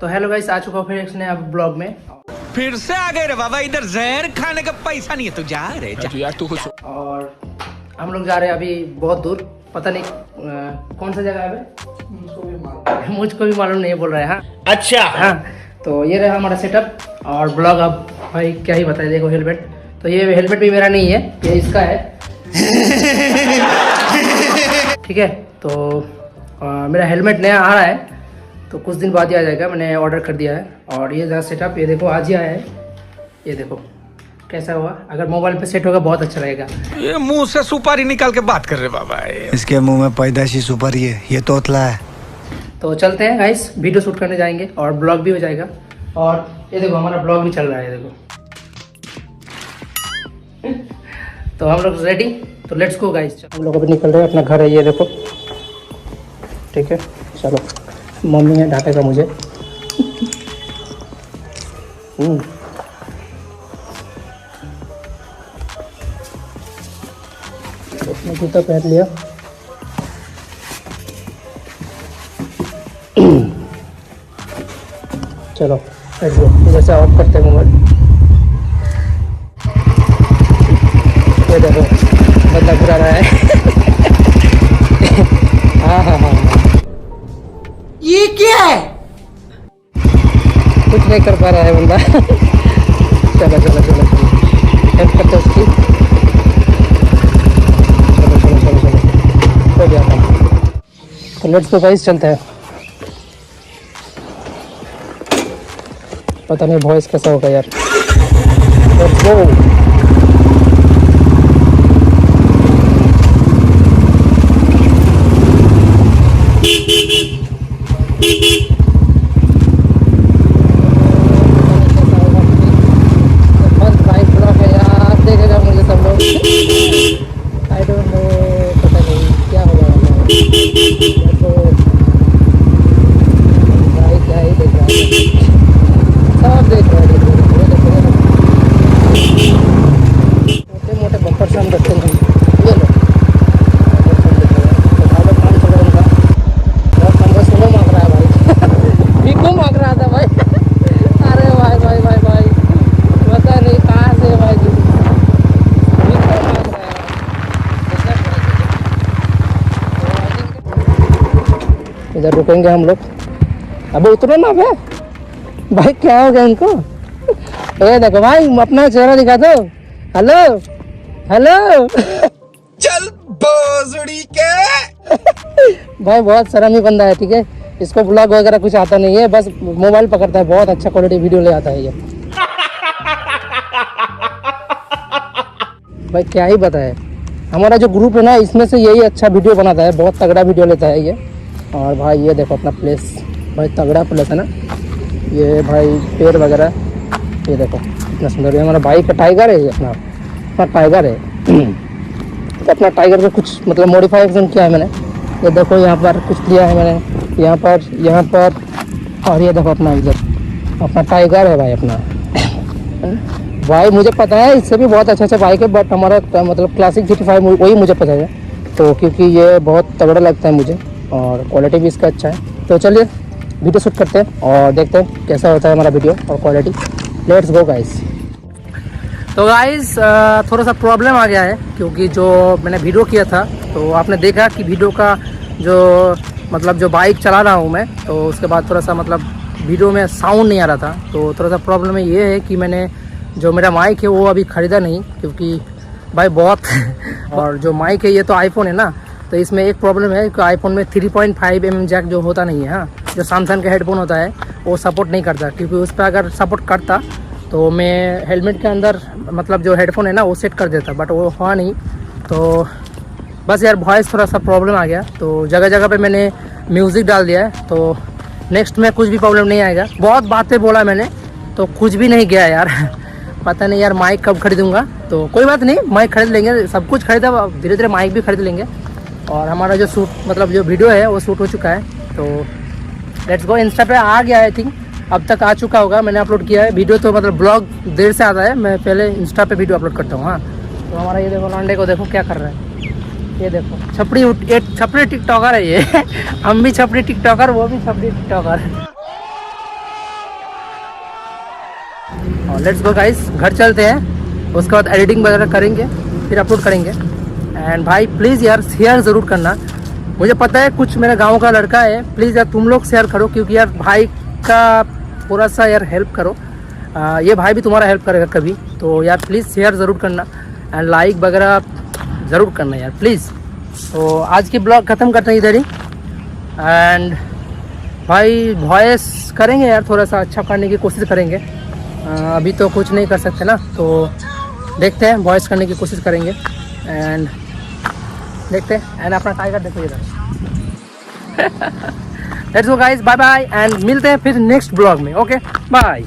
तो hello guys, आ चुका हूँ फिर एक नया ब्लॉग में। फिर से आ गए रे बाबा, इधर जहर खाने का पैसा नहीं है तो जा रे जा। यार तू खुश। और हम लोग जा रहे हैं अभी बहुत दूर, पता नहीं कौन सा जगह है, मुझको भी मालूम नहीं बोल रहे हैं। हाँ अच्छा हाँ, तो ये रहा हमारा सेटअप और ब्लॉग। अब भाई क्या ही बताए, देखो हेलमेट, तो ये हेलमेट भी मेरा नहीं है, ये इसका है। ठीक है, तो मेरा हेलमेट नया आ रहा है, तो कुछ दिन बाद ही आ जाएगा, मैंने ऑर्डर कर दिया है। और ये जहाँ सेटअप, ये देखो आज ही आया है, ये देखो कैसा हुआ। अगर मोबाइल पे सेट होगा बहुत अच्छा रहेगा। ये मुंह से सुपारी निकाल के बात कर रहे बाबा। इसके मुंह में पैदाइशी सुपारी है, ये तोतला है। तो चलते हैं गाइस, वीडियो शूट करने जाएंगे और ब्लॉग भी हो जाएगा। और ये देखो हमारा ब्लॉग भी चल रहा है, देखो। तो हम लोग रेडी, तो लेट्स गो गाइस। हम लोग अभी निकल रहे हैं, अपना घर है ये देखो। ठीक है चलो, मम्मी है डांटेगा मुझे। उसने जूता पहन लिया। चलो लेट्स गो, इधर से ऑफ करते हैं मोबाइल। ये देखो बंदा घुरा रहा है। हाँ हाँ हाँ, ये क्या है? कुछ नहीं कर पा रहा है बंदा। चलो चलो चलो चलो, हेल्प करते उसकी। चलो चलो चलो चलो, हो गया था। तो लेट्स गो गाइस, चलते हैं। पता नहीं वॉइस कैसा होगा यार। Let's go. इधर रुकेंगे हम लोग। अबे उतरो ना बे भाई, क्या हो गया इनको? ये देखो भाई, अपना चेहरा दिखा दो। Hello hello. चल बोसड़ी के। भाई बहुत शर्मी बंदा है, ठीक है। इसको ब्लॉग वगैरह कुछ आता नहीं है, बस मोबाइल पकड़ता है, बहुत अच्छा क्वालिटी वीडियो ले आता है ये। भाई क्या ही बताए, हमारा जो ग्रुप है ना, इसमें से यही अच्छा वीडियो बनाता है, बहुत तगड़ा वीडियो लेता है ये। और भाई ये देखो अपना प्लेस, भाई तगड़ा प्लेस है ना ये, भाई पेड़ वगैरह ये देखो कितना सुंदर है। हमारा बाइक का टाइगर है ये, अपना टाइगर है। तो अपना टाइगर को कुछ मतलब मॉडिफिकेशन किया है मैंने। ये देखो यहाँ पर कुछ किया है मैंने, यहाँ पर। और ये देखो अपना इधर अपना टाइगर है भाई अपना। भाई मुझे पता है इससे भी बहुत अच्छा बाइक है, बट हमारा मतलब क्लासिक GT5 वही मुझे पता है, तो क्योंकि ये बहुत तगड़ा लगता है मुझे और क्वालिटी भी इसका अच्छा है। तो चलिए वीडियो शूट करते हैं और देखते हैं कैसा होता है हमारा वीडियो और क्वालिटी। Let's go guys. तो गाइस थोड़ा सा प्रॉब्लम आ गया है, क्योंकि जो मैंने वीडियो किया था, तो आपने देखा कि वीडियो का जो मतलब जो बाइक चला रहा हूँ मैं, तो उसके बाद थोड़ा सा मतलब वीडियो में साउंड नहीं आ रहा था। तो थोड़ा सा प्रॉब्लम ये है कि मैंने जो मेरा माइक है वो अभी ख़रीदा नहीं, क्योंकि भाई बहुत और जो माइक है ये तो आईफोन है ना, तो इसमें एक प्रॉब्लम है कि आईफोन में 3.5 mm जैक जो होता नहीं है। हाँ, जो सैमसंग का हेडफोन होता है वो सपोर्ट नहीं करता, क्योंकि उस पर अगर सपोर्ट करता तो मैं हेलमेट के अंदर मतलब जो हेडफोन है ना वो सेट कर देता, बट वो हुआ नहीं। तो बस यार वॉइस थोड़ा सा प्रॉब्लम आ गया, तो जगह जगह पे मैंने म्यूज़िक डाल दिया है, तो नेक्स्ट में कुछ भी प्रॉब्लम नहीं आएगा। बहुत बातें बोला मैंने, तो कुछ भी नहीं गया यार। पता नहीं यार माइक कब खरीदूंगा, तो कोई बात नहीं, माइक खरीद लेंगे, सब कुछ खरीदा, धीरे धीरे माइक भी खरीद लेंगे। और हमारा जो शूट मतलब जो वीडियो है वो शूट हो चुका है, तो लेट्स गो। इंस्टा पे आ गया आई थिंक, अब तक आ चुका होगा, मैंने अपलोड किया है वीडियो। तो मतलब ब्लॉग देर से आता है, मैं पहले इंस्टा पे वीडियो अपलोड करता हूँ। हाँ, तो हमारा ये देखो लॉन्डे को देखो क्या कर रहा है, ये देखो छपरी टिकटॉकर है ये। हम भी छपरी टिकटॉकर, वो भी छपरी टिकटॉकर। और लेट्स गो गाइस, घर चलते हैं, उसके बाद एडिटिंग वगैरह करेंगे, फिर अपलोड करेंगे। एंड भाई प्लीज़ यार शेयर ज़रूर करना। मुझे पता है कुछ मेरे गांव का लड़का है, प्लीज़ यार तुम लोग शेयर करो, क्योंकि यार भाई का थोड़ा सा यार हेल्प करो। ये भाई भी तुम्हारा हेल्प करेगा कभी, तो यार प्लीज़ शेयर ज़रूर करना एंड लाइक वगैरह ज़रूर करना यार प्लीज़। तो आज की ब्लॉग ख़त्म करते हैं इधर ही। एंड भाई वॉइस करेंगे यार, थोड़ा सा अच्छा करने की कोशिश करेंगे। अभी तो कुछ नहीं कर सकते ना, तो देखते हैं, वॉइस करने की कोशिश करेंगे एंड देखते हैं। एंड अपना टाइगर देखो इधर। Let's go guys, bye bye and मिलते हैं फिर नेक्स्ट ब्लॉग में। Okay bye.